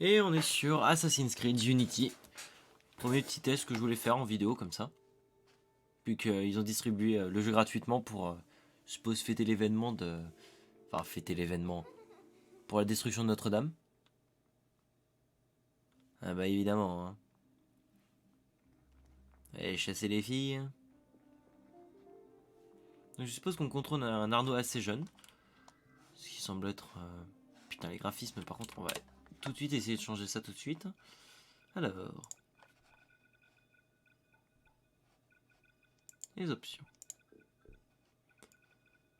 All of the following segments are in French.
Et on est sur Assassin's Creed Unity. Premier petit test que je voulais faire en vidéo comme ça. Vu qu'ils ont distribué le jeu gratuitement pour, je suppose, fêter l'événement de... Enfin, fêter l'événement pour la destruction de Notre-Dame. Ah bah évidemment. Hein. Et chasser les filles. Donc je suppose qu'on contrôle un Arnaud assez jeune. Ce qui semble être... Putain, les graphismes par contre, on va tout de suite essayer de changer ça tout de suite. Alors... Les options.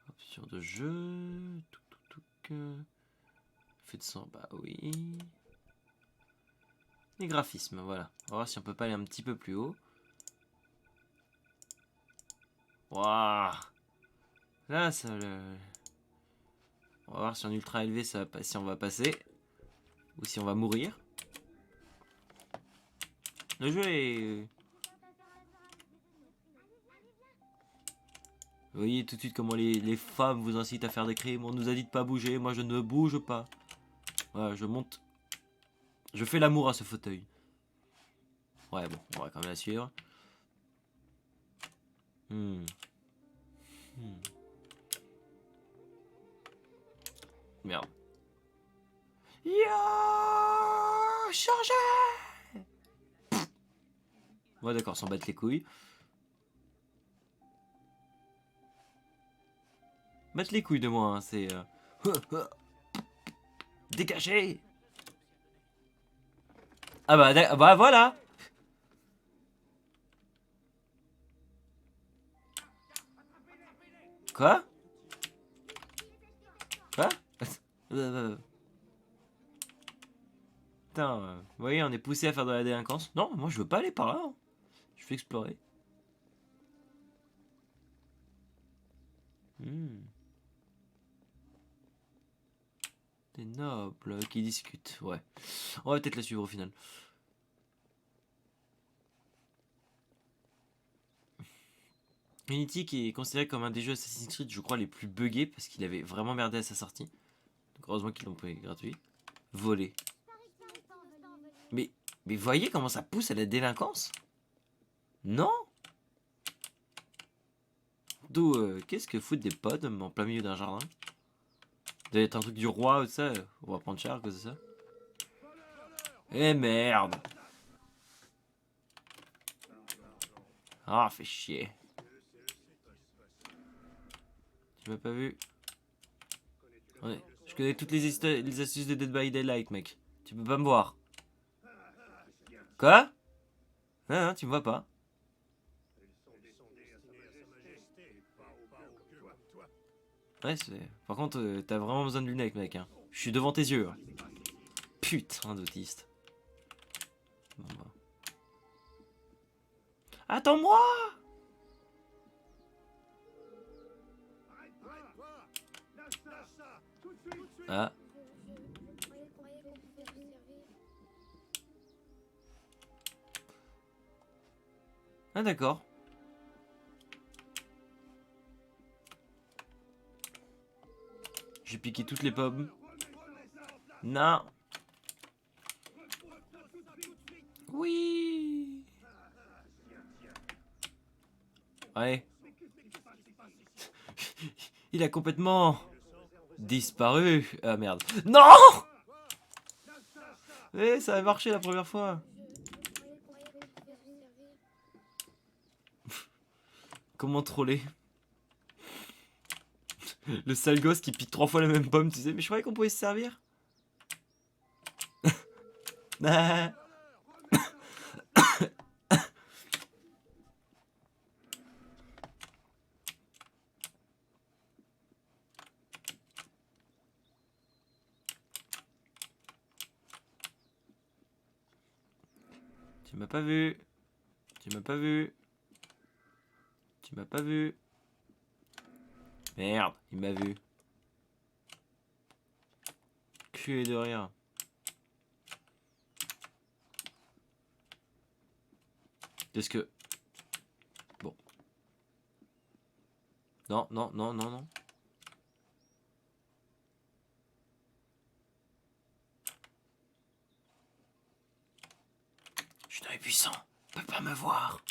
Options de jeu... Fait de sang, bah oui. Les graphismes, voilà. On va voir si on peut pas aller un petit peu plus haut. Waouh. Là, ça... On va voir si en ultra élevé, ça va, si on va passer. Ou si on va mourir. Le jeu est... Vous voyez tout de suite comment les femmes vous incitent à faire des crimes. On nous a dit de pas bouger, moi je ne bouge pas. Voilà, je monte. Je fais l'amour à ce fauteuil. Ouais, bon, on va quand même la suivre. Merde. Yo, changer. Ouais, d'accord, s'en battre les couilles. Mettre les couilles de moi, hein, c'est... Dégagez. Ah bah voilà. Quoi? Quoi? Putain, vous voyez, on est poussé à faire de la délinquance. Non, moi je veux pas aller par là. Hein. Je veux explorer. Des nobles qui discutent, ouais. On va peut-être la suivre au final. Unity qui est considéré comme un des jeux Assassin's Creed, je crois, les plus buggés parce qu'il avait vraiment merdé à sa sortie. Donc heureusement qu'ils l'ont pris gratuit. Voler. Mais voyez comment ça pousse à la délinquance? Non? D'où, qu'est-ce que foutent des pods en plein milieu d'un jardin? Doit être un truc du roi ou ça, on va prendre cher à cause de ça. Eh merde! Ah, fait chier. Tu m'as pas vu? Ouais. Je connais toutes les astuces de Dead by Daylight, mec. Tu peux pas me voir. Quoi? Non, tu me vois pas. Ouais, par contre, t'as vraiment besoin de lunettes, mec. Hein. Je suis devant tes yeux. Hein. Putain d'autiste. Bon, bah. Attends-moi! Ah. Ah d'accord. J'ai piqué toutes les pommes. Non. Oui. Ouais. Il a complètement disparu. Ah merde. Non! Eh, ça a marché la première fois. Comment troller? Le sale gosse qui pique 3 fois la même pomme, tu sais. Mais je croyais qu'on pouvait se servir. Ah. Tu m'as pas vu. Tu m'as pas vu. Tu m'as pas vu. Merde, il m'a vu. Culé de rire. Qu'est-ce que... Bon. Non, non, non, non, non. suis un œil puissant. On peut pas me voir.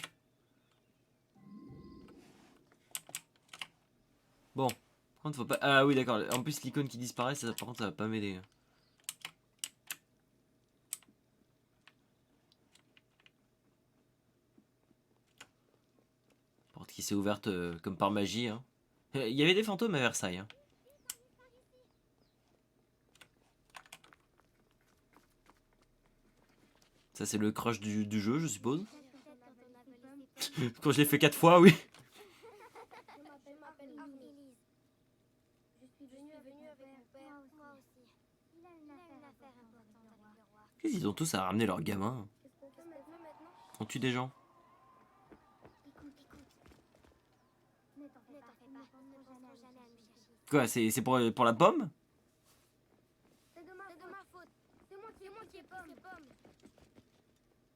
Bon. Par contre, faut pas... Ah oui, d'accord. En plus, l'icône qui disparaît, ça, par contre, ça va pas m'aider. Porte qui s'est ouverte comme par magie. Hein. Il y avait des fantômes à Versailles. Hein. Ça, c'est le crush du jeu, je suppose. Quand je l'ai fait 4 fois, oui. Qu'est-ce qu'ils ont tous à ramener leurs gamins? On tue des gens. Quoi, c'est pour la pomme? C'est de ma faute. C'est moi qui ai pomme.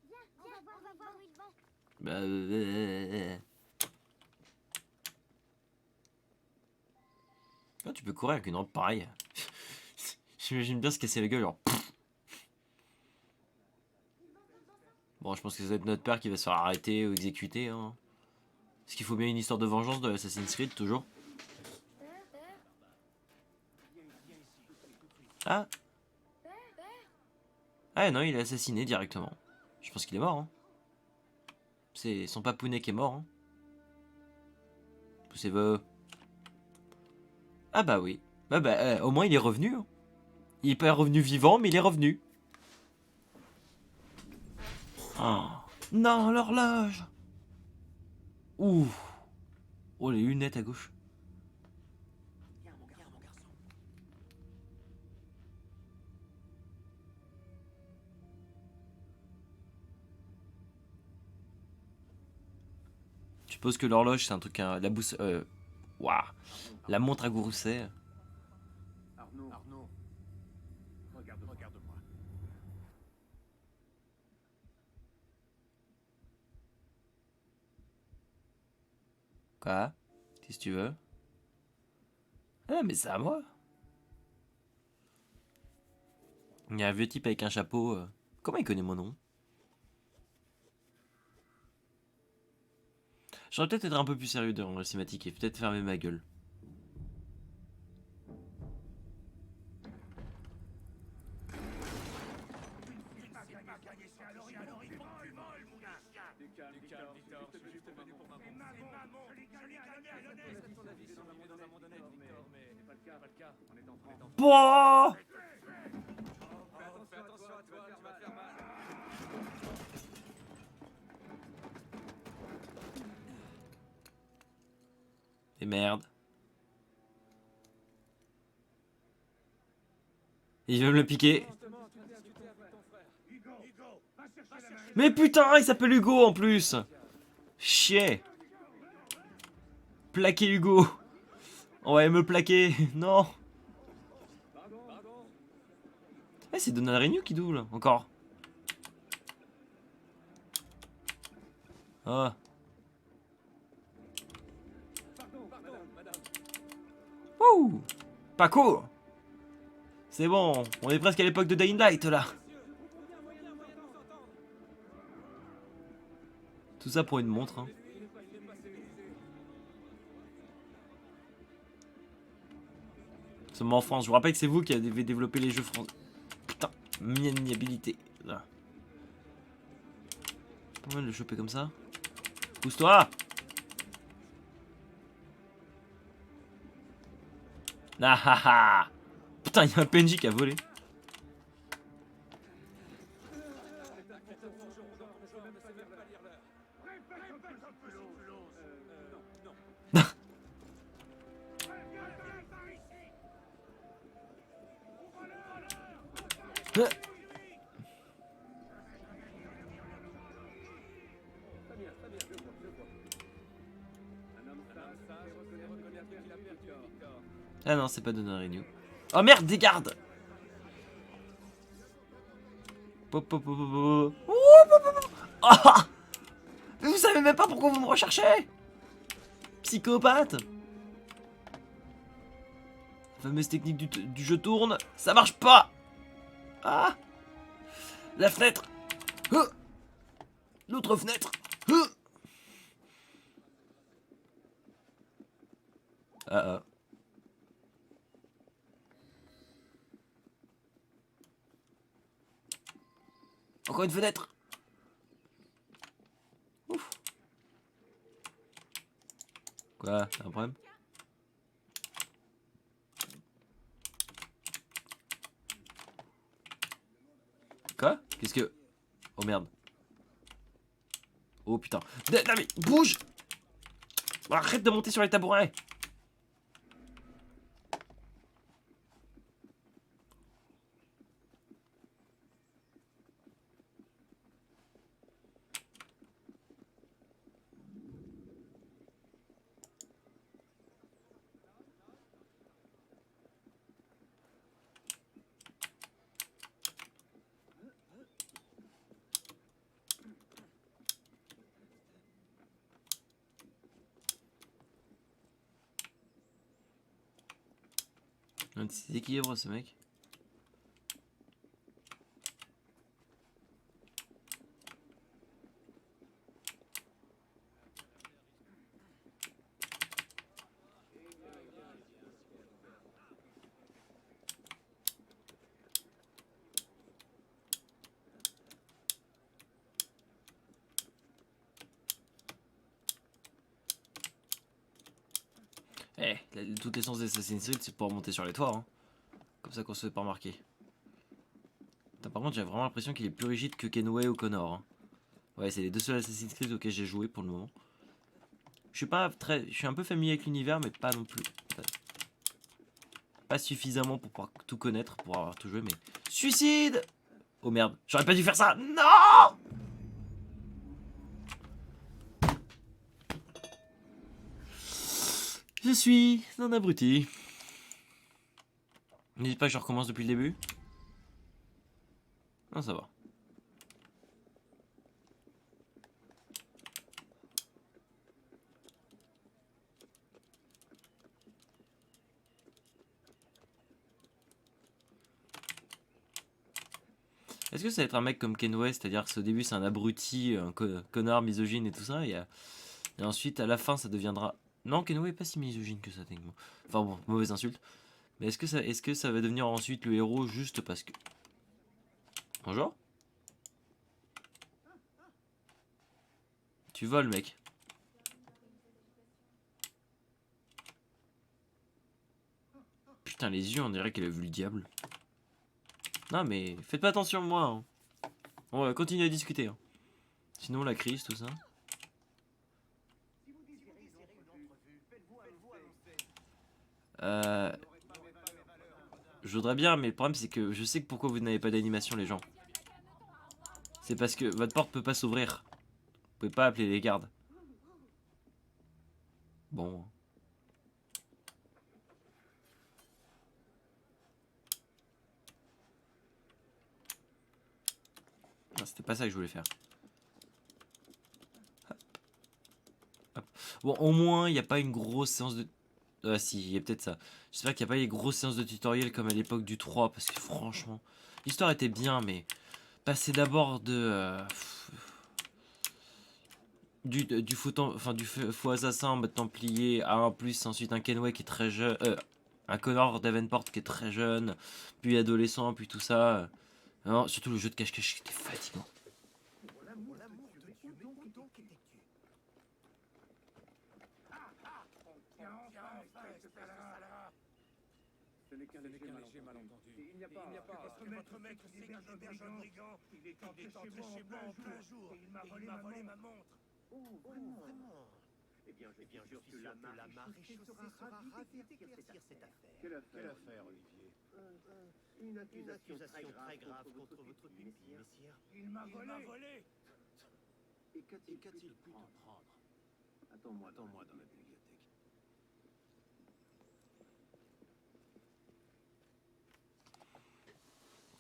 Viens, on va voir où ils vont. Bah, Ah, tu peux courir avec une rampe pareille. J'imagine bien se casser la gueule, genre. Bon, je pense que ça va être notre père qui va se faire arrêter ou exécuter. Hein. Parce qu'il faut bien une histoire de vengeance de Assassin's Creed, toujours. Ah. Ah non, il est assassiné directement. Je pense qu'il est mort. Hein. C'est son papounet qui est mort. Hein. C'est Ah bah oui. Au moins il est revenu. Hein. Il est pas revenu vivant, mais il est revenu. Oh. Non, l'horloge. Ouh. Oh, les lunettes à gauche. Je suppose que l'horloge, c'est un truc... la boussole... Waouh. La montre à Gourusset. Arnaud. Regarde-moi. Quoi? Qu'est-ce que tu veux? Ah, mais c'est à moi. Il y a un vieux type avec un chapeau. Comment il connaît mon nom? J'aurais peut-être être un peu plus sérieux dans la cinématique et peut-être fermer ma gueule. Pouah! Et merde. Il veut me le piquer. Mais putain, il s'appelle Hugo en plus. Chier. Plaquer Hugo. On va me plaquer. Non. Eh, c'est Donald Renew qui double, encore. Ah. Ouh. Pas cool. C'est bon, on est presque à l'époque de Dying Light là. Tout ça pour une montre. Hein. C'est mon enfance. Je vous rappelle que c'est vous qui avez développé les jeux français. Putain, maniabilité. Là. On va le choper comme ça. Pousse-toi. Ah ah ah. Putain, il y a un PNJ qui a volé. Ah non, c'est pas Donald Renew. Oh merde, des gardes. Pop, pop, pop, pop, pop. Ah, vous savez même pas pourquoi vous me recherchez. Psychopathe. La fameuse technique du jeu tourne. Ça marche pas. Ah. La fenêtre. L'autre fenêtre. Ah. Encore une fenêtre. Ouf. Quoi? T'as un problème? Quoi? Qu'est-ce que... Oh merde. Oh putain. Non mais bouge! Arrête de monter sur les tabourets! Un petit équilibre ce mec. Eh, toute l'essence d'Assassin's Creed c'est pour monter sur les toits. Hein. Comme ça qu'on se fait pas remarquer. Putain, par contre j'ai vraiment l'impression qu'il est plus rigide que Kenway ou Connor. Hein. Ouais, c'est les deux seuls Assassin's Creed auxquels j'ai joué pour le moment. Je suis pas très... Je suis un peu familier avec l'univers mais pas non plus. Pas suffisamment pour pouvoir tout connaître, pour avoir tout joué, mais... Suicide! Oh merde, j'aurais pas dû faire ça! Non! Je suis un abruti. N'hésite pas que je recommence depuis le début. Non, ça va. Est-ce que ça va être un mec comme Kenway, c'est-à-dire que au début c'est un abruti, un connard misogyne et tout ça, et ensuite à la fin ça deviendra... Non, Kenway est pas si misogyne que ça techniquement. Enfin bon, mauvaise insulte. Mais est-ce que ça va devenir ensuite le héros juste parce que... Bonjour? Tu voles mec. Putain les yeux on dirait qu'elle a vu le diable. Non mais faites pas attention moi. Hein. On va continuer à discuter. Hein. Sinon la crise, tout ça. Je voudrais bien, mais le problème c'est que je sais que pourquoi vous n'avez pas d'animation les gens. C'est parce que votre porte peut pas s'ouvrir. Vous pouvez pas appeler les gardes. Bon. Non, c'était pas ça que je voulais faire. Hop. Hop. Bon, au moins, il n'y a pas une grosse séance de... Ah si, il y a peut-être ça. J'espère qu'il n'y a pas les grosses séances de tutoriel comme à l'époque du 3, parce que franchement, l'histoire était bien, mais passer d'abord de... du faux assassin en mode templier à un plus, ensuite un Kenway qui est très jeune... un Connor Davenport qui est très jeune, puis adolescent, puis tout ça... Non, surtout le jeu de cache-cache qui était fatigant. Ce n'est qu'un léger malentendu. Il n'y a pas... Votre maître dégage un brigand. Il est entré chez moi un jour. Et il m'a volé ma montre. Oh, vraiment? Eh bien, je suis sûr que la marée sera ravie d'éclaircir cette affaire. Quelle affaire, Olivier? Une accusation très grave contre votre pupille, messire. Il m'a volé. Et qu'a-t-il pu te prendre? Attends-moi dans la bibliothèque.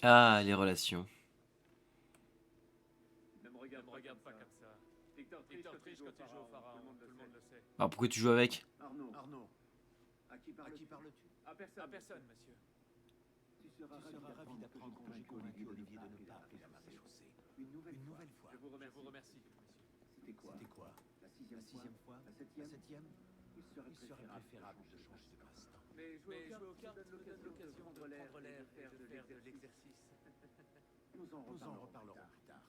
Ah, les relations. Ne me regarde pas comme ça. Victor triche quand il joue au pharaon, tout le monde le sait. Alors pourquoi tu joues avec? Arnaud. À qui parles-tu? À personne, monsieur. Tu seras ravi d'apprendre que j'ai convaincu Olivier de ne pas appeler la maréchaussée. Une nouvelle fois. Je vous remercie. C'était quoi? La sixième fois? La septième? Il serait préférable de changer de passe-temps. Mais jouer aux cartes me donne l'occasion de prendre l'air et de faire de l'exercice. Nous en reparlerons plus tard.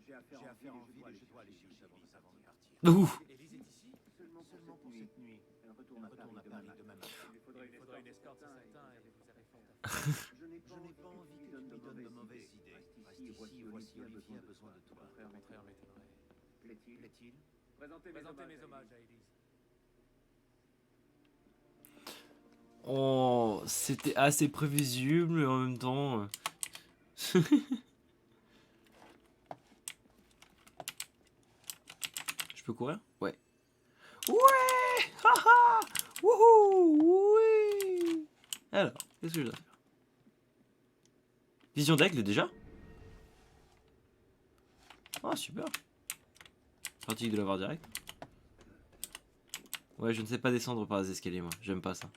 J'ai affaire en ville et je dois aller chercher Élise avant de partir. Ouh. Élise est ici? Seulement pour cette nuit. Elle retourne à Paris demain matin. Il faudra une escorte, c'est certain, et vous avez fort à faire. Je n'ai pas envie qu'il me donne de mauvaises idées. Reste ici, voici Olivier a besoin de toi. Au contraire, m'étonnerait. Plaît-il? Présentez mes hommages à Élise. Oh, c'était assez prévisible, mais en même temps. Je peux courir? Ouais. Ouais! Haha! Wouhou! Oui! Alors, qu'est-ce que je dois faire? Vision d'aigle déjà? Ah, super! Pratique de l'avoir direct. Ouais, je ne sais pas descendre par les escaliers, moi. J'aime pas ça.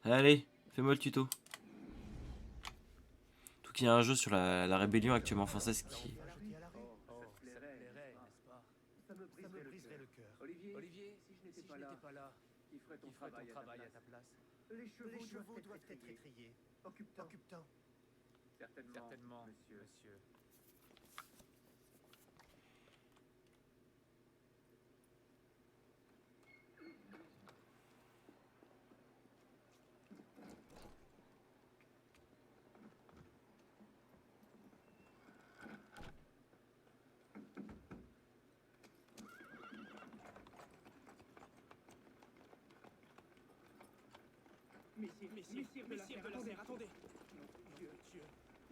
Allez, fais-moi le tuto. Tout qu'il y a un jeu sur la rébellion actuellement française qui... Ça te plairait, n'est-ce pas? Ça me briserait le cœur. Olivier, si je n'étais pas là, Qui ferait qui ferait ton travail à ta place? Les chevaux doivent être étrayés. Occupe-toi. Certainement, monsieur. Messire de la serre, attendez.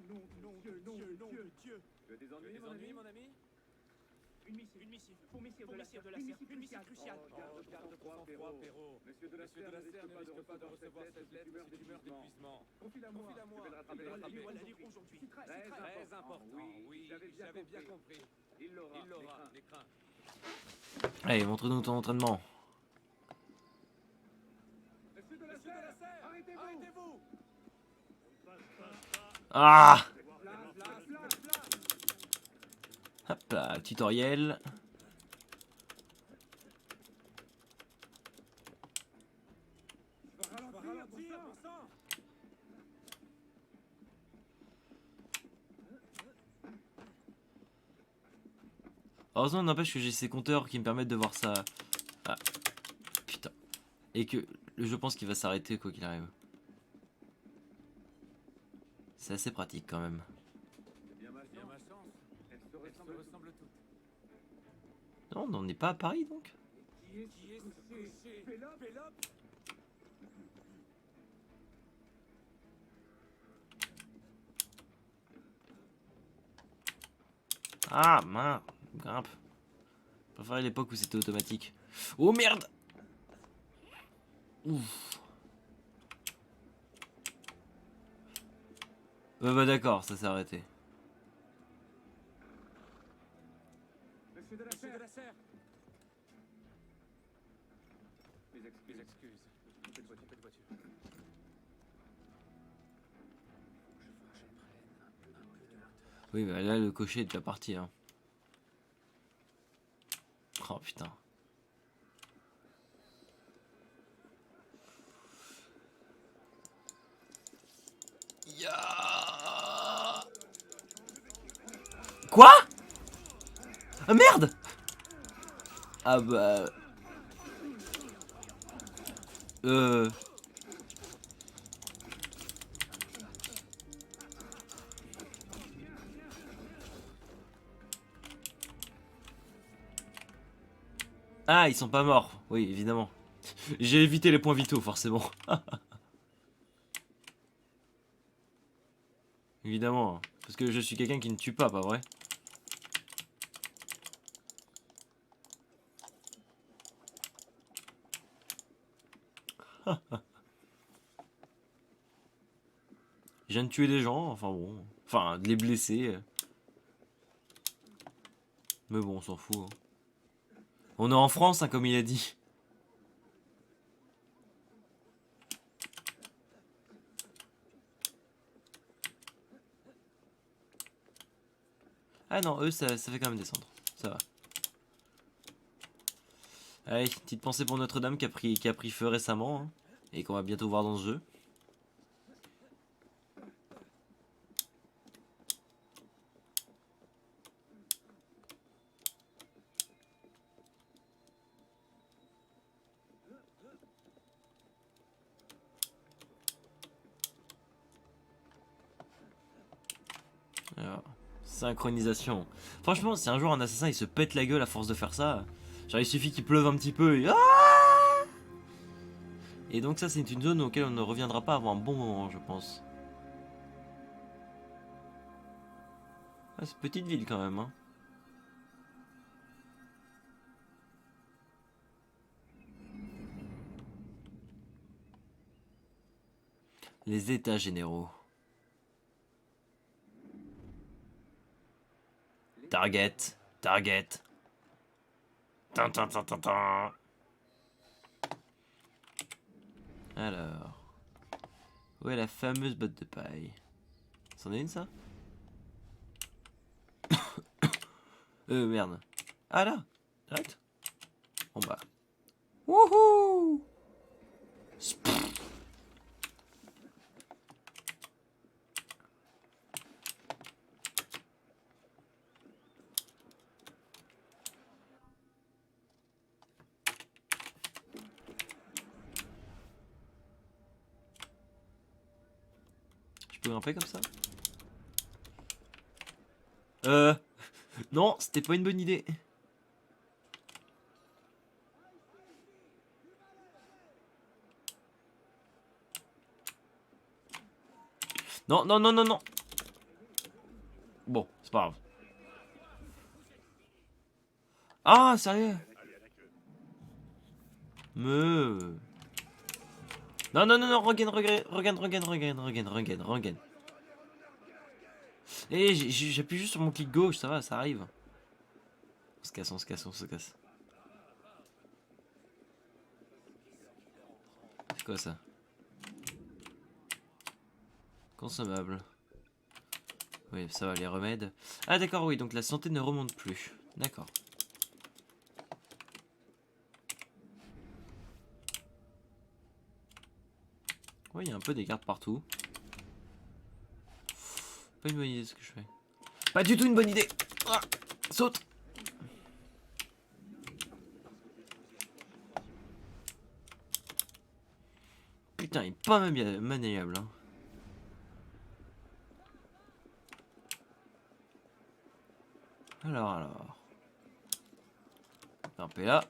Non, Dieu. Tu as des ennuis, mon ami? Une missive. Pour Messire de la serre. Une missive cruciale. Garde ton sang-froid, Perrault. Monsieur de la Serre ne risque pas de recevoir cette lettre si tu meurs d'épuisement. Confie-la-moi. Je vais le rattraper. Je dois la lire aujourd'hui. C'est Très important, oui, j'avais bien compris. Il l'aura, l'écran. Allez, montre-nous ton entraînement. Monsieur de la Serre, arrêtez-vous! Ah! Place. Hop là, tutoriel. Ralentir, bon sang! Heureusement, n'empêche que j'ai ces compteurs qui me permettent de voir ça. Ah, putain. Et que je pense qu'il va s'arrêter quoi qu'il arrive. C'est assez pratique quand même. Bien ma chance. Elles se ressemblent toutes. Non, on n'est pas à Paris donc. Qui est couché? Pélope? Ah, mince. Grimpe. Je préférais l'époque où c'était automatique. Oh merde! Ouf. Bah d'accord, ça s'est arrêté. Monsieur de la Serre. Mes excuses. Trompé de voiture. Oui, bah là, le cocher est déjà parti. Hein. Oh putain. Quoi? Ah merde! Ah bah... Ah, ils sont pas morts. Oui, évidemment. J'ai évité les points vitaux, forcément. Évidemment. Hein. Parce que je suis quelqu'un qui ne tue pas vrai? Je viens de tuer des gens, enfin bon. Enfin, de les blesser. Mais bon, on s'en fout. Hein. On est en France, hein, comme il a dit. Ah non, eux, ça fait quand même descendre. Ça va. Allez, petite pensée pour Notre-Dame qui a pris feu récemment. Hein, et qu'on va bientôt voir dans ce jeu. Alors, synchronisation. Franchement, si un jour un assassin il se pète la gueule à force de faire ça, genre il suffit qu'il pleuve un petit peu et... Et donc ça c'est une zone auquel on ne reviendra pas avant un bon moment, je pense. Ah, c'est une petite ville quand même, hein. Les états généraux. Target. Target. Tin, tin, tin, tin, tin. Alors. Où est la fameuse botte de paille? C'en est une ça? Merde. Ah là. Direct. Bon bah. Wouhou. Je peux grimper comme ça? Non, c'était pas une bonne idée. Non, non, non, non, non. Bon, c'est pas grave. Ah, sérieux? Me. Non, non, non, non, regain, regain, regain, regain, regain, regain, regain, regain. Et j'appuie juste sur mon clic gauche, ça va, ça arrive. On se casse, on se casse, on se casse. C'est quoi ça? Consommable. Oui, ça va, les remèdes. Ah d'accord, oui, donc la santé ne remonte plus. D'accord. Oui, il y a un peu des cartes partout. Pas une bonne idée ce que je fais. Pas du tout une bonne idée. Ah, saute. Putain, il est pas même bien maniable. Hein. Alors. Grimper là.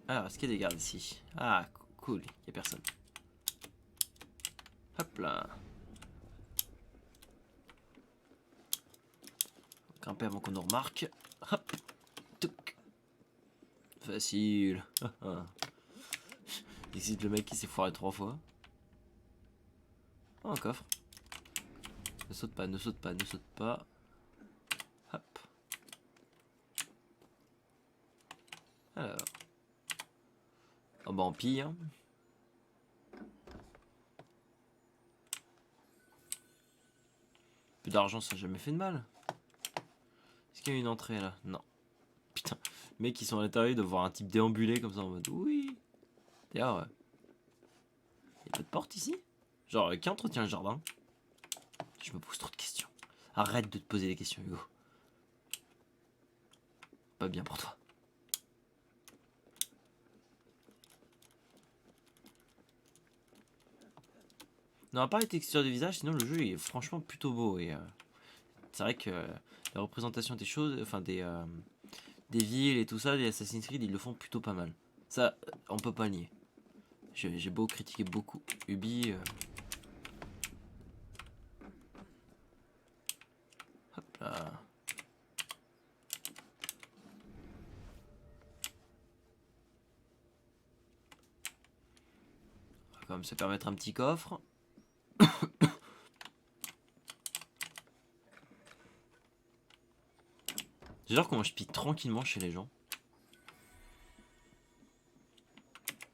Alors, est-ce qu'il y a des gardes ici? Ah, cool, il n'y a personne. Hop là. Grimper avant qu'on nous remarque. Hop. Touc. Facile. Il existe le mec qui s'est foiré 3 fois. Oh, un coffre. Ne saute pas, ne saute pas, ne saute pas. Hop. Alors. Oh bah on pille. Hein. Plus d'argent, ça n'a jamais fait de mal. Est-ce qu'il y a une entrée là? Non. Putain. Les mecs qui sont à l'intérieur de voir un type déambuler comme ça en mode oui. D'ailleurs, il y a pas de porte ici? Genre, qui entretient le jardin? Je me pose trop de questions. Arrête de te poser des questions, Hugo. Pas bien pour toi. Non, à part les textures de visage, sinon le jeu est franchement plutôt beau. Et c'est vrai que la représentation des choses, enfin des villes et tout ça, les Assassin's Creed, ils le font plutôt pas mal. Ça, on peut pas le nier. J'ai beau critiquer beaucoup Ubi. Hop là. On va quand même se permettre un petit coffre. J'adore comment je pille tranquillement chez les gens.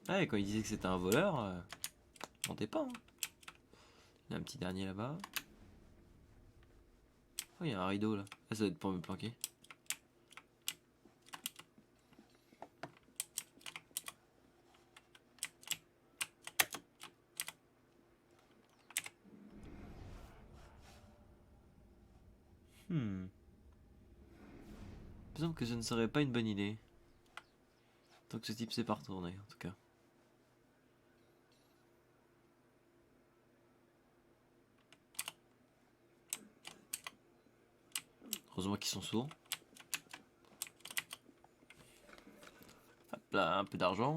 Ah, et quand il disait que c'était un voleur, mentez pas. Hein. Il y a un petit dernier là-bas. Oh, il y a un rideau là. Ah, ça doit être pour me planquer. Hmm. Il me semble que ce ne serait pas une bonne idée. Tant que ce type sait pas retourner, en tout cas. Heureusement qu'ils sont sourds. Hop là, un peu d'argent.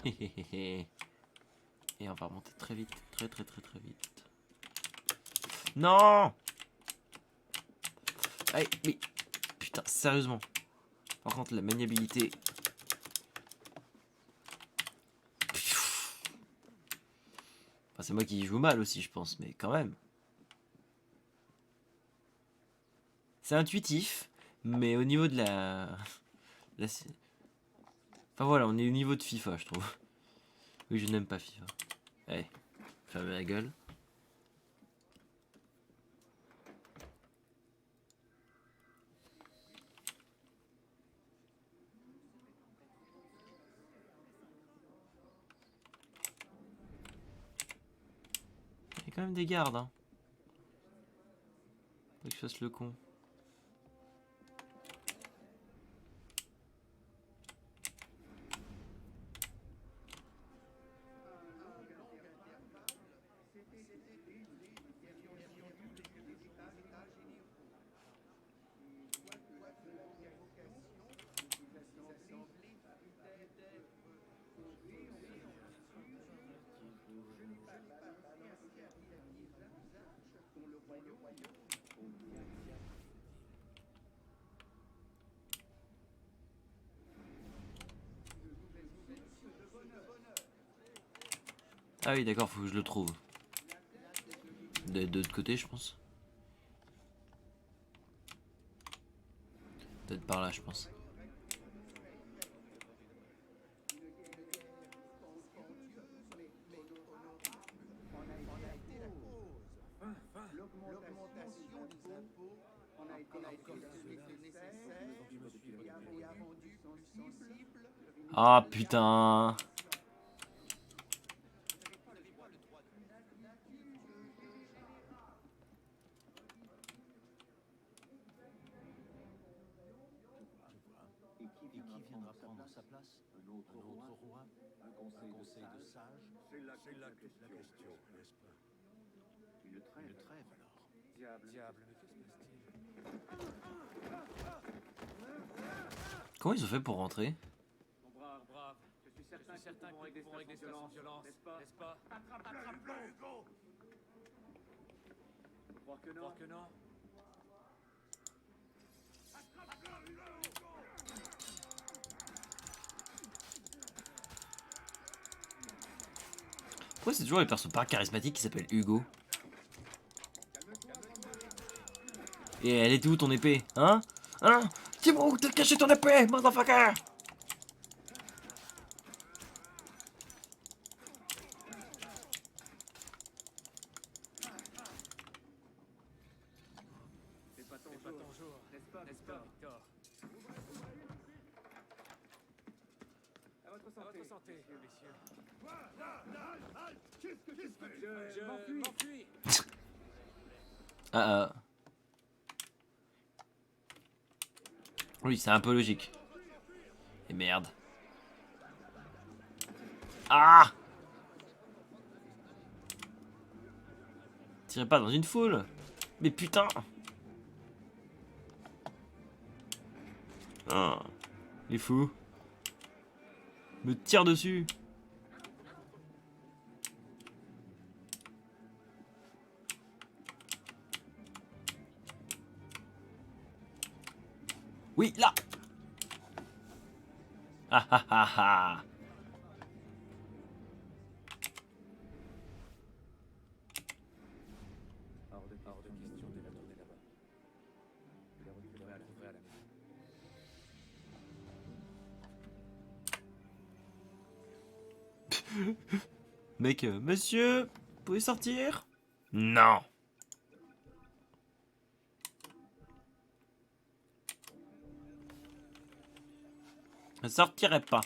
Et on va remonter très vite. Très vite. Non! Allez, mais... Putain, sérieusement. Par contre, la maniabilité... Enfin, c'est moi qui joue mal aussi, je pense, mais quand même. C'est intuitif, mais au niveau de la... Enfin voilà, on est au niveau de FIFA, je trouve. Oui, je n'aime pas FIFA. Allez, fermez la gueule. Il y a quand même des gardes, hein. Faut que je fasse le con. Ah oui, d'accord, faut que je le trouve. De l'autre côté, je pense. Peut-être par là, je pense. Ah putain. Et qui viendra prendre sa place? Un autre roi? Un conseil de sages? C'est la question, n'est-ce pas? Une trêve alors. Diable, Diable, mais que se passe-t-il? Comment ils ont fait pour rentrer? Mon brave, je suis certain qu'ils pourront régler ça sans violence, n'est-ce pas? Attrape-le, Hugo! Faut croire que non. Croire que non? Pourquoi c'est toujours les persos pas charismatiques qui s'appellent Hugo? Et elle était où ton épée? Hein? Hein? Dis-moi où t'as caché ton épée, motherfucker! C'est pas ton C'est pas ton jour, n'est-ce pas, n'est-ce pas, Victor? À votre À santé, votre santé, messieurs. Qu'est-ce que tu fais? Je m'enfuis. m'enfuis. Ah ah. Oui, c'est un peu logique. Et merde. Ah! Tirez pas dans une foule! Mais putain! Ah, les fous. Me tire dessus. Oui, là! Ah ah ah ah! Hors de question de la tourner là-bas. Je les récupérer à la maison. Mec, monsieur, vous pouvez sortir? Non. Je ne sortirai pas.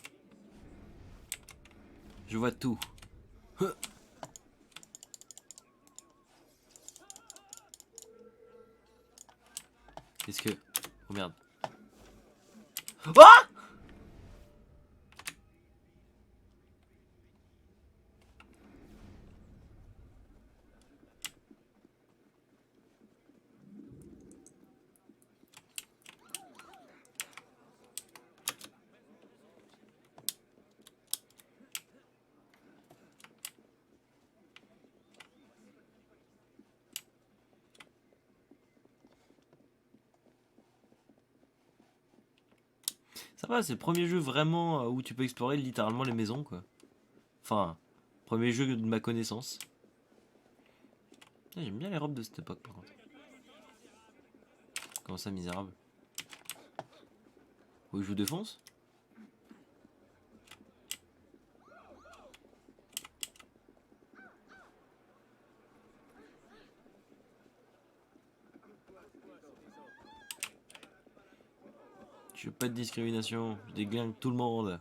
Je vois tout. Qu'est-ce que... Oh merde. Ah! Ça va, c'est le premier jeu vraiment où tu peux explorer littéralement les maisons, quoi. Enfin, premier jeu de ma connaissance. J'aime bien les robes de cette époque, par contre. Comment ça, misérable? Oui, je vous défonce? Je veux pas de discrimination, je déglingue tout le monde.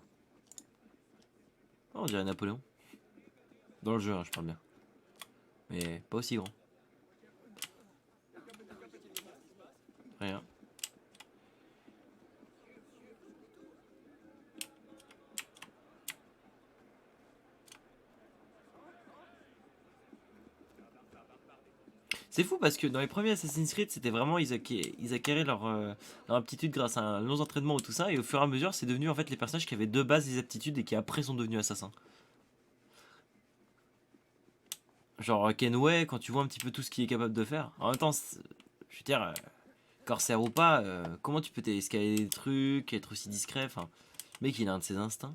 Oh, on dirait Napoléon. Dans le jeu, hein, je parle bien. Mais pas aussi grand. Rien. C'est fou parce que dans les premiers Assassin's Creed, c'était vraiment ils acquéraient leur aptitude grâce à un long entraînement ou tout ça, et au fur et à mesure, c'est devenu en fait les personnages qui avaient de base des aptitudes et qui après sont devenus assassins. Genre Kenway, quand tu vois un petit peu tout ce qu'il est capable de faire. En même temps, je veux dire, corsaire ou pas, comment tu peux escalader des trucs, être aussi discret, enfin, le mec il a un de ses instincts.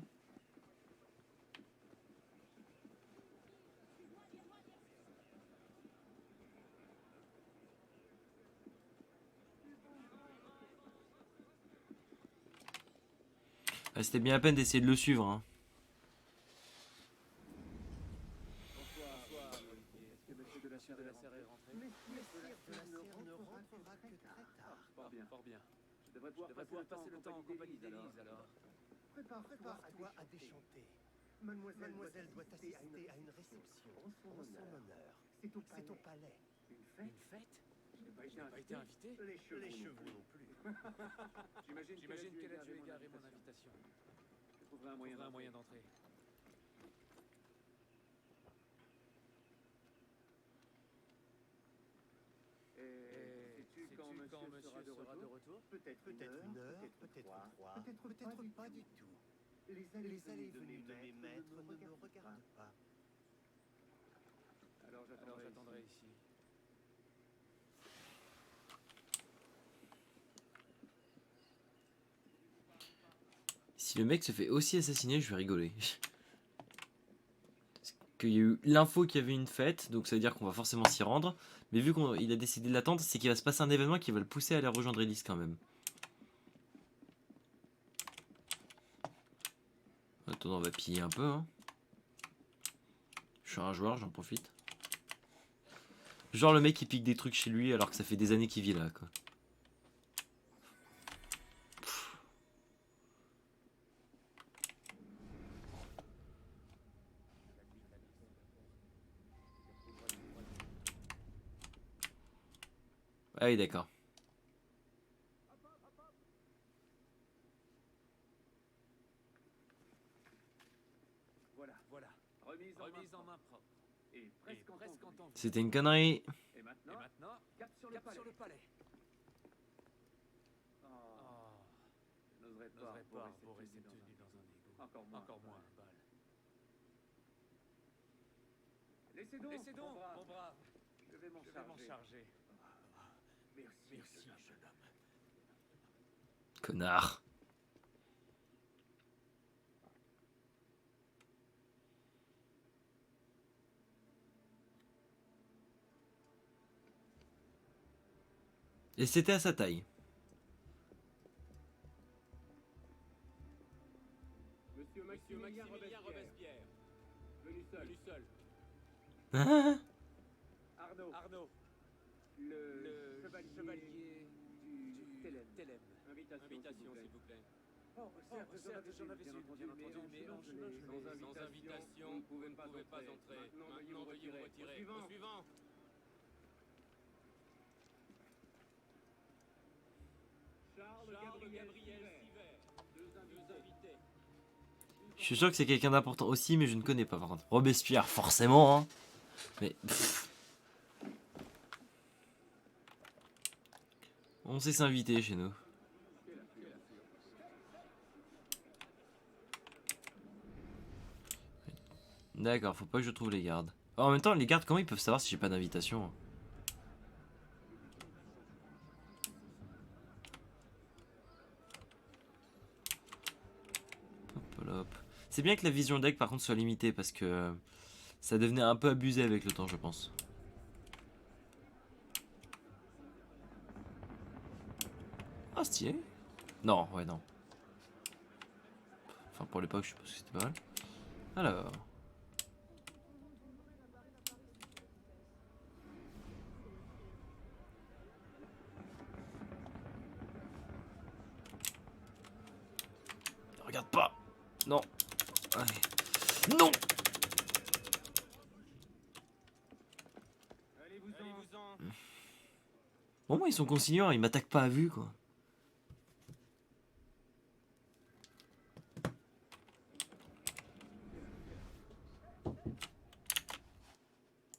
C'était bien à peine d'essayer de le suivre. Hein. Bonsoir, Olivier. Est-ce que monsieur de la Serre est rentré? Ne rentrera que très tard. Fort bien. Fort bien. Je devrais pouvoir passer le temps en compagnie d'Élise, alors. Prépare-toi à déchanter. Mademoiselle doit assister à une réception en son honneur. C'est au palais. Une fête? Je n'ai pas été invité? Les cheveux non plus. J'imagine qu'elle a dû égarer mon invitation. Je trouverai un moyen d'entrer. Et sais-tu quand monsieur sera de retour? Peut-être une heure, peut-être trois, peut-être pas du tout. Les allées et venues de mes maîtres ne me regardent pas. Alors j'attendrai ici. Si le mec se fait aussi assassiner, je vais rigoler. Parce qu'il y a eu l'info qu'il y avait une fête, donc ça veut dire qu'on va forcément s'y rendre. Mais vu qu'il a décidé de l'attendre, c'est qu'il va se passer un événement qui va le pousser à aller rejoindre Elise quand même. Attends, on va piller un peu. Hein. Je suis un joueur, j'en profite. Genre le mec qui pique des trucs chez lui alors que ça fait des années qu'il vit là, quoi. Ah oui, d'accord. Voilà. Remise en main propre. Et presque en temps. C'était une connerie. Et maintenant, cap sur le palais. Oh, je n'oserais pas arborer cette tenue dans un égout. Encore moins un bal. Laissez donc, mon brave. Je vais m'en charger. Merci, jeune homme. Connard. Et c'était à sa taille. Monsieur Maximilien Robespierre. Venu seul. Ah, Arnaud. Le chevalier du Télème. Invitation, s'il vous plaît. Certes, j'en avais une, bien entendu, mais en chemin, sans invitation, vous ne pouvez pas entrer. Maintenant, veuillez vous retirer. Au suivant. Charles Gabriel Sivert. Deux invités. Je suis sûr que c'est quelqu'un d'important aussi, mais je ne connais pas par contre. Robespierre, forcément, hein. Mais. On sait s'inviter chez nous. D'accord, faut pas que je trouve les gardes. Oh, en même temps, les gardes, comment ils peuvent savoir si j'ai pas d'invitation? Hop, hop. C'est bien que la vision deck par contre soit limitée parce que ça devenait un peu abusé avec le temps, je pense. Ah, stylé. Non, ouais, non. Enfin, pour l'époque, je pense que c'était pas mal. Alors. Regarde pas. Non. Allez. Non. Allez-vous-en. Bon, moi, ils sont conciliants, ils m'attaquent pas à vue, quoi.